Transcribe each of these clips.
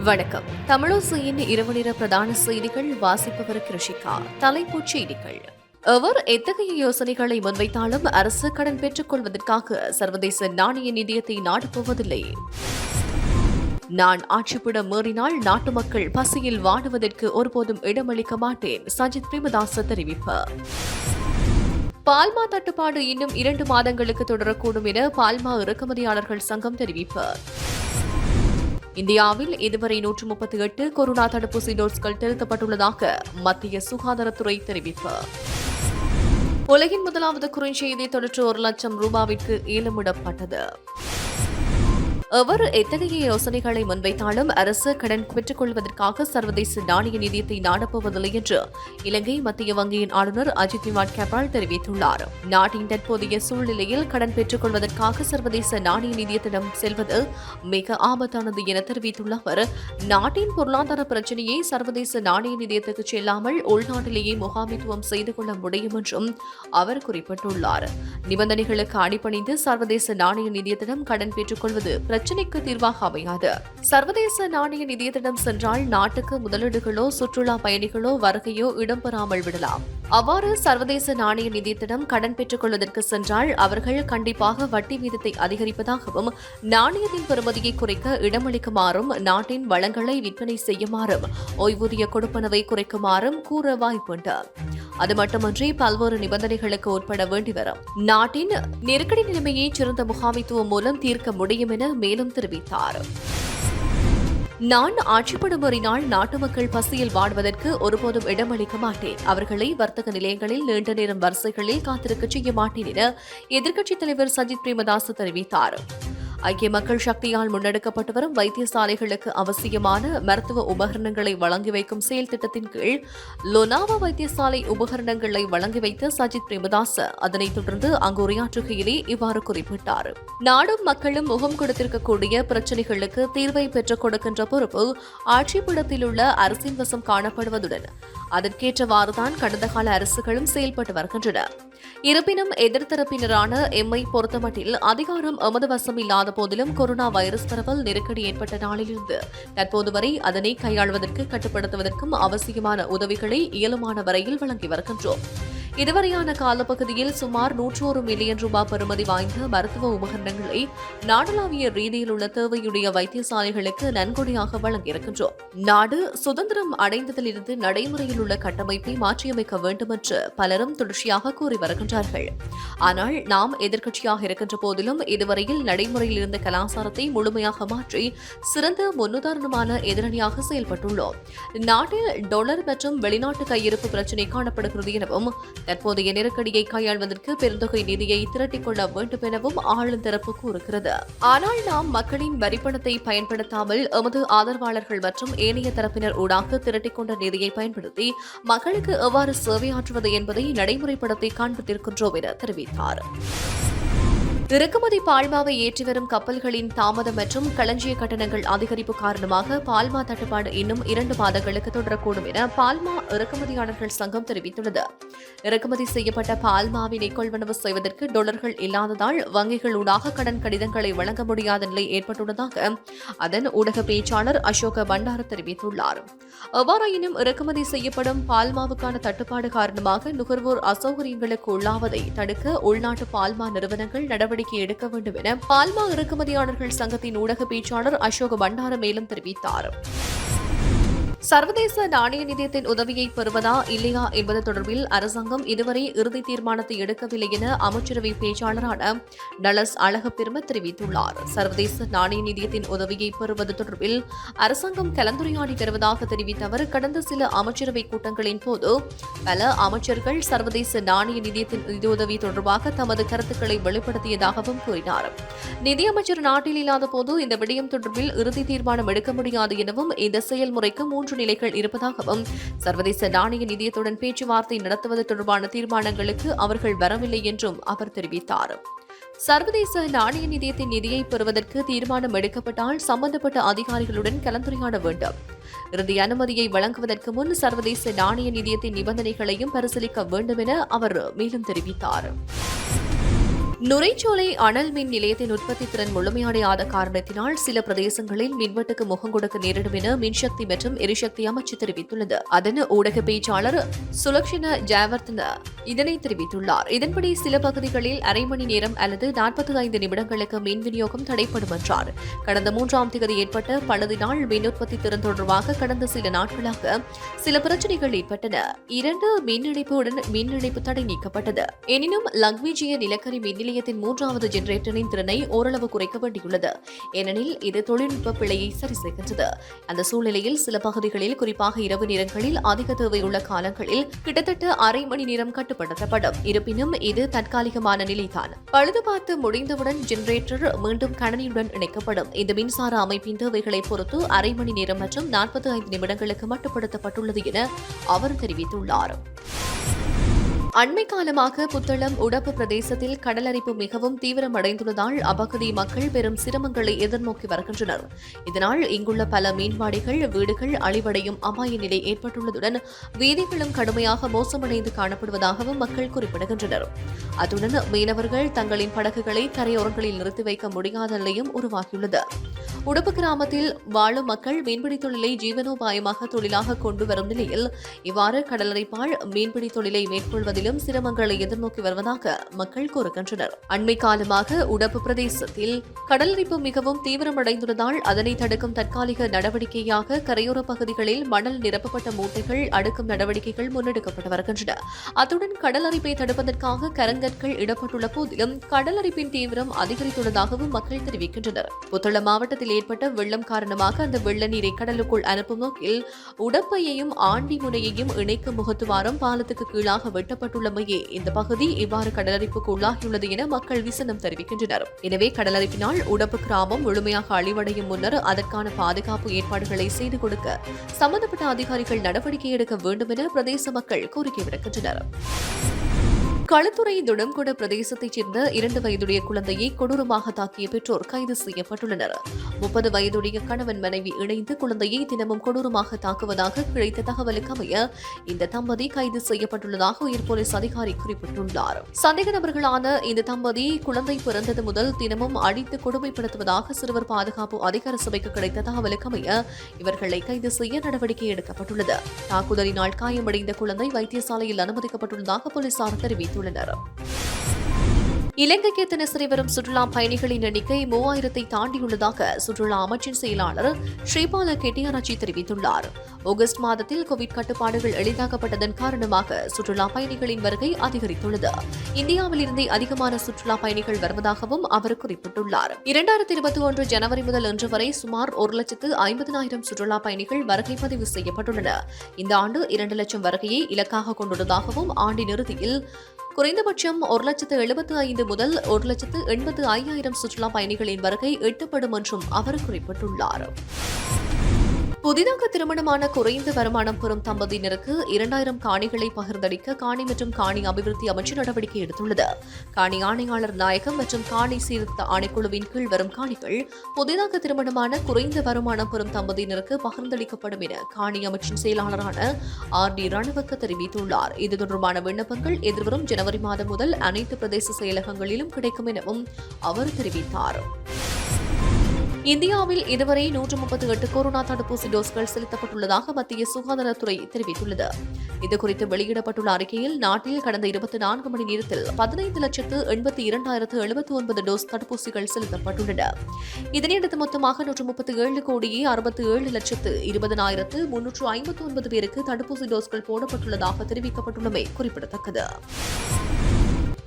வணக்கம். தமிழோசையின் இரவு நேர பிரதான செய்திகள் வாசிப்பவர் கிருஷிகா. தலைப்புச் செய்திகள். அவர் எத்தகைய யோசனைகளை முன்வைத்தாலும் அரசு கடன் பெற்றுக் கொள்வதற்காக சர்வதேச நாணய நிதியத்தை நாடப்போவதில்லை. நான் ஆட்சிப்பிடம் மீறினால் நாட்டு மக்கள் பசியில் வாடுவதற்கு ஒருபோதும் இடமளிக்க மாட்டேன். சஜித் பிரேமதாச தெரிவிப்பு. பால்மா தட்டுப்பாடு இன்னும் 2 மாதங்களுக்கு தொடரக்கூடும் என பால்மா இறக்குமதியாளர்கள் சங்கம் தெரிவிப்பு. இந்தியாவில் இதுவரை 138 கொரோனா தடுப்பூசி டோஸ்கள் செலுத்தப்பட்டுள்ளதாக மத்திய சுகாதாரத்துறை தெரிவிப்பு. உலகின் முதலாவது குறுஞ்செய்தி 91 லட்சம் ரூபாவிற்கு ஏலமிடப்பட்டது. அவர் எத்தகைய யோசனைகளை முன்வைத்தாலும் அரசு கடன் பெற்றுக் கொள்வதற்காக சர்வதேச நாணய நிதியத்தை நாடப்போவதில்லை என்று இலங்கை மத்திய வங்கியின் ஆளுநர் அஜித் குமார் கேபால் தெரிவித்துள்ளார். நாட்டின் தற்போதைய சூழ்நிலையில் கடன் பெற்றுக் கொள்வதற்காக சர்வதேச நாணய நிதியத்திடம் செல்வது மிக ஆபத்தானது என தெரிவித்துள்ள அவர், நாட்டின் பொருளாதார பிரச்சினையை சர்வதேச நாணய நிதியத்துக்கு செல்லாமல் உள்நாட்டிலேயே முகாமித்துவம் செய்து கொள்ள முடியும் என்றும் அவர் குறிப்பிட்டுள்ளார். நிபந்தனைகளுக்கு அடிபணிந்து சர்வதேச நாணய நிதியத்திடம் கடன் பெற்றுக் கொள்வது பிரச்சினைக்கு தீர்வாக அமையாது. சர்வதேச நாணய நிதியத்திடம் சென்றால் நாட்டுக்கு முதலீடுகளோ சுற்றுலா பயணிகளோ வருகையோ இடம்பெறாமல் விடலாம். அவ்வாறு சர்வதேச நாணய நிதியத்திடம் கடன் பெற்றுக் கொள்வதற்கு சென்றால் அவர்கள் கண்டிப்பாக வட்டி வீதத்தை அதிகரிப்பதாகவும் நாணயத்தின் பெறுமதியை குறைக்க இடமளிக்குமாறும் நாட்டின் வளங்களை விற்பனை செய்யுமாறும் ஓய்வூதிய கொடுப்பனவை குறைக்குமாறும் கூற வாய்ப்புண்டு. அது மட்டுமன்றி பல்வேறு நிபந்தனைகளுக்கு உட்பட வேண்டி வரும். நாட்டின் நெருக்கடி நிலைமையை சிறந்த முகாமித்துவம் மூலம் தீர்க்க முடியும் என மேலும் தெரிவித்தார். நான் ஆட்சிப்படம் மீறினால் நாட்டு மக்கள் பசியில் வாடுவதற்கு ஒருபோதும் இடமளிக்க மாட்டேன். அவர்களை வர்த்தக நிலையங்களில் நீண்ட நேரம் வரிசைகளில் காத்திருக்க செய்ய மாட்டேன் என எதிர்க்கட்சித் தலைவர் சஜித் பிரேமதாச தெரிவித்தார். ஐக்கிய மக்கள் சக்தியால் முன்னெடுக்கப்பட்டு வரும் வைத்தியசாலைகளுக்கு அவசியமான மருத்துவ உபகரணங்களை வழங்கி வைக்கும் செயல் திட்டத்தின் கீழ் லோனாவா வைத்தியசாலை உபகரணங்களை வழங்கி வைத்த சஜித் பிரேமதாச அதனைத் தொடர்ந்து அங்கு உரையாற்றுகையிலே இவ்வாறு குறிப்பிட்டார். நாடும் மக்களும் முகம் கொடுத்திருக்கக்கூடிய பிரச்சினைகளுக்கு தீர்வை பெற்றுக் கொடுக்கின்ற பொறுப்பு ஆட்சிப்படத்தில் உள்ள அரசின் வசம் காணப்படுவதுடன் அதற்கேற்றவாறுதான் கடந்த கால அரசுகளும் செயல்பட்டு வருகின்றன. இருப்பினும் எதிர்த்தரப்பினரான எம்மை பொறுத்தமட்டில் அதிகாரம் எமது வசம் இல்லாத போதிலும் கொரோனா வைரஸ் பரவல் நெருக்கடி ஏற்பட்ட நாளிலிருந்து தற்போது வரை அதனை கையாள்வதற்கு கட்டுப்படுத்துவதற்கும் அவசியமான உதவிகளை இயலுமான வரையில் வழங்கி வருகின்றோம். இதுவரையான காலப்பகுதியில் சுமார் 101 மில்லியன் ரூபாய் பெறுமதி வாய்ந்த மருத்துவ உபகரணங்களை நாடளாவிய ரீதியில் உள்ள தேவையுடைய வைத்தியசாலைகளுக்கு நன்கொடையாக வழங்கியிருக்கின்றோம். நாடு சுதந்திரம் அடைந்ததிலிருந்து நடைமுறையில் உள்ள கட்டமைப்பை மாற்றியமைக்க வேண்டும் என்று பலரும் தொடர்ச்சியாக கூறி வருகின்றார்கள். ஆனால் நாம் எதிர்க்கட்சியாக இருக்கின்ற போதிலும் இதுவரையில் நடைமுறையில் இருந்த கலாச்சாரத்தை முழுமையாக மாற்றி சிறந்த முன்னுதாரணமான எதிரணியாக செயல்பட்டுள்ளோம். நாட்டில் டாலர் மற்றும் வெளிநாட்டு கையிருப்பு பிரச்சினை காணப்படுகிறது எனவும் தற்போதைய நெருக்கடியை கையாள்வதற்கு பெருந்தொகை நிதியை திரட்டிக் கொள்ள வேண்டும் எனவும் ஆளுந்தரப்பு கூறுகிறது. ஆனால் நாம் மக்களின் வரிப்பணத்தை பயன்படுத்தாமல் எமது ஆதரவாளர்கள் மற்றும் ஏனைய தரப்பினர் ஊடாக திரட்டிக் கொண்ட நிதியை பயன்படுத்தி மக்களுக்கு எவ்வாறு சேவையாற்றுவது என்பதை நடைமுறைப்படுத்தி காண்பித்திருக்கின்றோம் என தெரிவித்தார். இறக்குமதி பால்மாவை ஏற்றி வரும் கப்பல்களின் தாமதம் மற்றும் களஞ்சிய கட்டணங்கள் அதிகரிப்பு காரணமாக பால்மா தட்டுப்பாடு இன்னும் 2 மாதங்களுக்கு தொடரக்கூடும் என பால்மா இறக்குமதியாளர்கள் சங்கம் தெரிவித்துள்ளது. இறக்குமதி செய்யப்பட்ட பால்மாவினை கொள்வனவு செய்வதற்கு டாலர்கள் இல்லாததால் வங்கிகளூடாக கடன் கடிதங்களை வழங்க முடியாத நிலை ஏற்பட்டுள்ளதாக அதன் ஊடக பேச்சாளர் அசோக பண்டார தெரிவித்துள்ளார். எவ்வாறாயினும் இறக்குமதி செய்யப்படும் பால்மாவுக்கான தட்டுப்பாடு காரணமாக நுகர்வோர் அசௌகரியங்களுக்கு உள்ளாவதை தடுக்க உள்நாட்டு பால்மா நிறுவனங்கள் நடவடிக்கை எடுக்க வேண்டும் என பால்மா இறக்குமதியாளர்கள் சங்கத்தின் ஊடக பேச்சாளர் அசோக பண்டார மேலும் தெரிவித்தார். சர்வதேச நாணய நிதியத்தின் உதவியை பெறுவதா இல்லையா என்பது தொடர்பில் அரசாங்கம் இதுவரை இறுதி தீர்மானத்தை எடுக்கவில்லை என அமைச்சரவை பேச்சாளரான டலஸ் அழகப்பெரும தெரிவித்துள்ளார். சர்வதேச நாணய நிதியத்தின் உதவியை பெறுவது தொடர்பில் அரசாங்கம் கலந்துரையாடி வருவதாக தெரிவித்த அவர், கடந்த சில அமைச்சரவை கூட்டங்களின் போது பல அமைச்சர்கள் சர்வதேச நாணய நிதியத்தின் நிதியுதவி தொடர்பாக தமது கருத்துக்களை வெளிப்படுத்தியதாகவும் கூறினார். நிதியமைச்சர் நாட்டில் இல்லாத போது இந்த விடயம் தொடர்பில் இறுதி தீர்மானம் எடுக்க முடியாது எனவும் இந்த செயல்முறைக்கு 3 நிலைகள் இருப்பதாகவும் சர்வதேச நாணய நிதியத்துடன் பேச்சுவார்த்தை நடத்துவது தொடர்பான தீர்மானங்களுக்கு அவர்கள் வரவில்லை என்றும் அவர் தெரிவித்தார். சர்வதேச நாணய நிதியத்தின் நிதியை பெறுவதற்கு தீர்மானம் எடுக்கப்பட்டால் சம்பந்தப்பட்ட அதிகாரிகளுடன் கலந்துரையாட வேண்டும். இறுதி அனுமதியை வழங்குவதற்கு முன் சர்வதேச நாணய நிதியத்தின் நிபந்தனைகளையும் பரிசீலிக்க வேண்டும் என அவர் மேலும் தெரிவித்தார். நுரைச்சோலை அனல் மின் நிலையத்தின் உற்பத்தி திறன் முழுமையடையாத காரணத்தினால் சில பிரதேசங்களில் மின்வெட்டுக்கு முகம் கொடுக்க நேரிடும் என மின்சக்தி மற்றும் எரிசக்தி அமைச்சு தெரிவித்துள்ளது. அதன் ஊடக பேச்சாளர் சுலக்ஷன ஜெயவர்தன இதனை தெரிவித்துள்ளார். இதன்படி சில பகுதிகளில் அரை மணி நேரம் அல்லது 45 நிமிடங்களுக்கு மின் விநியோகம் தடைப்படும் என்றார். கடந்த 3ஆம் தேதி ஏற்பட்ட பழுதினால் மின் உற்பத்தி திறன் தொடர்பாக கடந்த சில நாட்களாக சில பிரச்சினைகள் ஏற்பட்டன. 2 மின் இணைப்புடன் மின் இணைப்பு தடை நீக்கப்பட்டது. எனினும் லக்விஜிய நிலக்கரி மின் நிலையத்தின் 3வது ஜெனரேட்டரின் திறனை ஓரளவு குறைக்க வேண்டியுள்ளது. ஏனெனில் இது தொழில்நுட்ப பிழையை சரி செய்கின்றது. அந்த சூழ்நிலையில் சில பகுதிகளில் குறிப்பாக இரவு நேரங்களில் அதிக தேவையுள்ள காலங்களில் கிட்டத்தட்ட அரை மணி நேரம் கட்டுப்படுத்தப்படும். இருப்பினும் இது தற்காலிகமான நிலைதான். பழுது பார்த்து முடிந்தவுடன் ஜெனரேட்டர் மீண்டும் கணனியுடன் இணைக்கப்படும். இந்த மின்சார அமைப்பின் தேவைகளை பொறுத்து அரை மணி நேரம் மற்றும் 45 நிமிடங்களுக்கு மட்டுப்படுத்தப்பட்டுள்ளது என அவர் தெரிவித்துள்ளார். அண்மை காலமாக புத்தளம் உடப்பு பிரதேசத்தில் கடலரிப்பு மிகவும் தீவிரமடைந்துள்ளதால் அப்பகுதி மக்கள் பெரும் சிரமங்களை எதிர்நோக்கி வருகின்றனர். இதனால் இங்குள்ள பல மீன்பாடிகள் வீடுகள் அழிவடையும் அபாய நிலை ஏற்பட்டுள்ளதுடன் வீதிகளும் கடுமையாக மோசமடைந்து காணப்படுவதாகவும் மக்கள் குறிப்பிடுகின்றனர். அத்துடன் மீனவர்கள் தங்களின் படகுகளை கரையோரங்களில் நிறுத்தி வைக்க முடியாத நிலையும் உருவாகியுள்ளது. உடப்பு கிராமத்தில் வாழும் மக்கள் மீன்பிடி தொழிலை ஜீவனோபாயமாக தொழிலாக கொண்டு வரும் நிலையில் இவ்வாறு கடலரிப்பால் மீன்பிடி தொழிலை மேற்கொள்வதிலும் சிரமங்களை எதிர்நோக்கி வருவதாக மக்கள் கூறுகின்றனர். அண்மை காலமாக உடப்பு பிரதேசத்தில் கடலரிப்பு மிகவும் தீவிரமடைந்துள்ளதால் அதனை தடுக்கும் தற்காலிக நடவடிக்கையாக கரையோர பகுதிகளில் மணல் நிரப்பப்பட்ட மூட்டைகள் அடுக்கும் நடவடிக்கைகள் முன்னெடுக்கப்பட்டு வருகின்றன. அத்துடன் கடலரிப்பை தடுப்பதற்காக கரங்கற்கள் இடப்பட்டுள்ள போதிலும் கடலரிப்பின் தீவிரம் அதிகரித்துள்ளதாகவும் மக்கள் தெரிவிக்கின்றனர். புத்தளம் மாவட்டத்தில் ஏற்பட்ட வெள்ளம் காரணமாக அந்த வெள்ள நீரை கடலுக்குள் அனுப்பும் நோக்கில் உடப்பையையும் ஆண்டி முனையையும் இணைக்கும் முகத்துவாரம் பாலத்துக்கு கீழாக வெட்டப்பட்டுள்ளமையே இந்த பகுதி இவ்வாறு கடலரிப்புக்கு உள்ளாகியுள்ளது என மக்கள் விசனம் தெரிவிக்கின்றனர். எனவே கடலரிப்பினால் உடப்பு கிராமம் முழுமையாக அழிவடையும் முன்னர் அதற்கான பாதுகாப்பு ஏற்பாடுகளை செய்து கொடுக்க சம்பந்தப்பட்ட அதிகாரிகள் நடவடிக்கை எடுக்க வேண்டும் என பிரதேச மக்கள் கோரிக்கை விடுக்கின்றனர். களுத்துறை துடம்கொட பிரதேசத்தைச் சேர்ந்த 2 வயதுடைய குழந்தையை கொடூரமாக தாக்கிய பெற்றோர் கைது செய்யப்பட்டுள்ளனர். 30 வயதுடைய கணவன் மனைவி இணைந்து குழந்தையை தினமும் கொடூரமாக தாக்குவதாக கிடைத்த தகவலுக்கு அமைய இந்த தம்பதி கைது செய்யப்பட்டுள்ளதாக உயர் போலீஸ் அதிகாரி குறிப்பிட்டுள்ளார். சந்தேக நபர்களான இந்த தம்பதி குழந்தை பிறந்தது முதல் தினமும் அடித்து கொடுமைப்படுத்துவதாக சிறுவர் பாதுகாப்பு அதிகார சபைக்கு கிடைத்த தகவலுக்கு அமைய இவர்களை கைது செய்ய நடவடிக்கை எடுக்கப்பட்டுள்ளது. தாக்குதலினால் காயமடைந்த குழந்தை வைத்தியசாலையில் அனுமதிக்கப்பட்டுள்ளதாக போலீசார் தெரிவித்துள்ளனர். இலங்கைக்கு தினசரி வரும் சுற்றுலா பயணிகளின் எண்ணிக்கை 3000-ஐ தாண்டியுள்ளதாக சுற்றுலா அமைச்சின் செயலாளர் ஸ்ரீபால கெட்டியாராச்சி தெரிவித்துள்ளார். ஆகஸ்ட் மாதத்தில் கோவிட் கட்டுப்பாடுகள் எளிதாக்கப்பட்டதன் காரணமாக சுற்றுலா பயணிகளின் வருகை அதிகரித்துள்ளது. இந்தியாவில் இருந்தே அதிகமான சுற்றுலா பயணிகள் வருவதாகவும் அவர் குறிப்பிட்டுள்ளார். 2021 ஜனவரி முதல் இன்று வரை சுமார் 1,50,000 சுற்றுலா பயணிகள் வருகை பதிவு செய்யப்பட்டுள்ளனர். இந்த ஆண்டு 2 லட்சம் வருகையை இலக்காக கொண்டுள்ளதாகவும் ஆண்டின் இறுதியில் குறைந்தபட்சம் 1,75,000 முதல் 1,85,000 சுற்றுலா பயணிகளின் வருகை எட்டப்படும் என்றும் அவர் குறிப்பிட்டுள்ளார். புதிதாக திருமணமான குறைந்த வருமானம் பெறும் தம்பதியினருக்கு 2000 காணிகளை பகிர்ந்தளிக்க காணி மற்றும் காணி அபிவிருத்தி அமைச்சு நடவடிக்கை எடுத்துள்ளது. காணி ஆணையாளர் நாயகம் மற்றும் காணி சீர்திருத்த ஆணைக்குழுவின் கீழ் வரும் காணிகள் புதிதாக திருமணமான குறைந்த வருமானம் பெறும் தம்பதியினருக்கு பகிர்ந்தளிக்கப்படும் என காணி அமைச்சின் செயலாளரான RD ரணவக்க தெரிவித்துள்ளார். இது தொடர்பான விண்ணப்பங்கள் எதிர்வரும் ஜனவரி மாதம் முதல் அனைத்து பிரதேச செயலகங்களிலும் கிடைக்கும் எனவும் அவர் தெரிவித்தார். இந்தியாவில் இதுவரை 138 கொரோனா தடுப்பூசி டோஸ்கள் செலுத்தப்பட்டுள்ளதாக மத்திய சுகாதாரத்துறை தெரிவித்துள்ளது. இதுகுறித்து வெளியிடப்பட்டுள்ள அறிக்கையில் நாட்டில் கடந்த 24 மணி நேரத்தில் 15,82,079 டோஸ் தடுப்பூசிகள் செலுத்தப்பட்டுள்ளன. இதனையடுத்து மொத்தமாக 137,67,20,359 பேருக்கு தடுப்பூசி டோஸ்கள் போடப்பட்டுள்ளதாக தெரிவிக்கப்பட்டுள்ளமை குறிப்பிடத்தக்கது.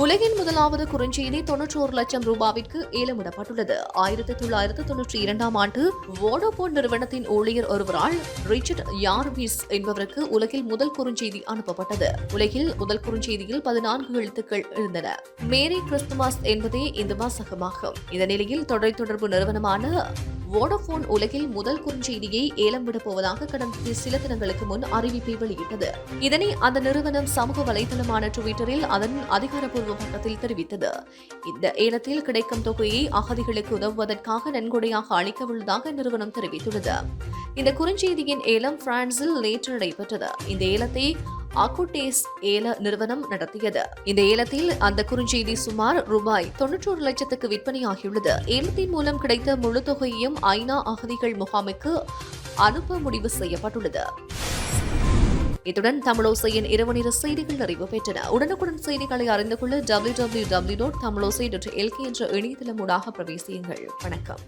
உலகின் முதலாவது குறுஞ்செய்தி 91 லட்சம் ரூபாவிற்கு ஏலமிடப்பட்டுள்ளது. 1992ஆம் ஆண்டு வோடோபோன் நிறுவனத்தின் ஊழியர் ஒருவரால் ரிச்சர்ட் யார்விஸ் என்பவருக்கு உலகில் முதல் குறுஞ்செய்தி அனுப்பப்பட்டது. உலகில் முதல் குறுஞ்செய்தியில் 14 எழுத்துக்கள் இருந்தன. மேரி கிறிஸ்துமஸ் என்பதே இந்த வாசகமாகும். இந்த நிலையில் தொலைத்தொடர்பு நிறுவனமான வோடோபோன் உலகில் முதல் குறுஞ்செய்தியை ஏலம் விடப் போவதாக கடந்த சில தினங்களுக்கு முன் அறிவிப்பை வெளியிட்டது. இதனை அந்த நிறுவனம் சமூக வலைதளமான ட்விட்டரில் அதன் அதிகாரப்பூர்வ பக்கத்தில் தெரிவித்தது. இந்த ஏலத்தில் கிடைக்கும் தொகையை அகதிகளுக்கு உதவுவதற்காக நன்கொடையாக அளிக்கவுள்ளதாக நிறுவனம் தெரிவித்துள்ளது. இந்த குறுஞ்செய்தியின் ஏலம் பிரான்சில் நேற்று நடைபெற்றது. இந்த ஏலத்தை அகுடேஸ் ஏல நிறுவனம் நடத்தியது. இந்த ஏலத்தில் அந்த குறுஞ்செய்தி சுமார் ரூபாய் 91 லட்சத்துக்கு விற்பனையாகியுள்ளது. ஏலத்தின் மூலம் கிடைத்த முழு தொகையையும் ஐநா அகதிகள் முகாமுக்கு அனுப்ப முடிவு செய்யப்பட்டுள்ளது. இத்துடன் தமிழோசையின் இரவு நேர செய்திகள் நிறைவு பெற்றன. உடனுக்குடன் செய்திகளை அறிந்து கொள்ள www.tamilosai.lk என்ற இணையதளம் ஊடாக பிரவேசியுங்கள். வணக்கம்.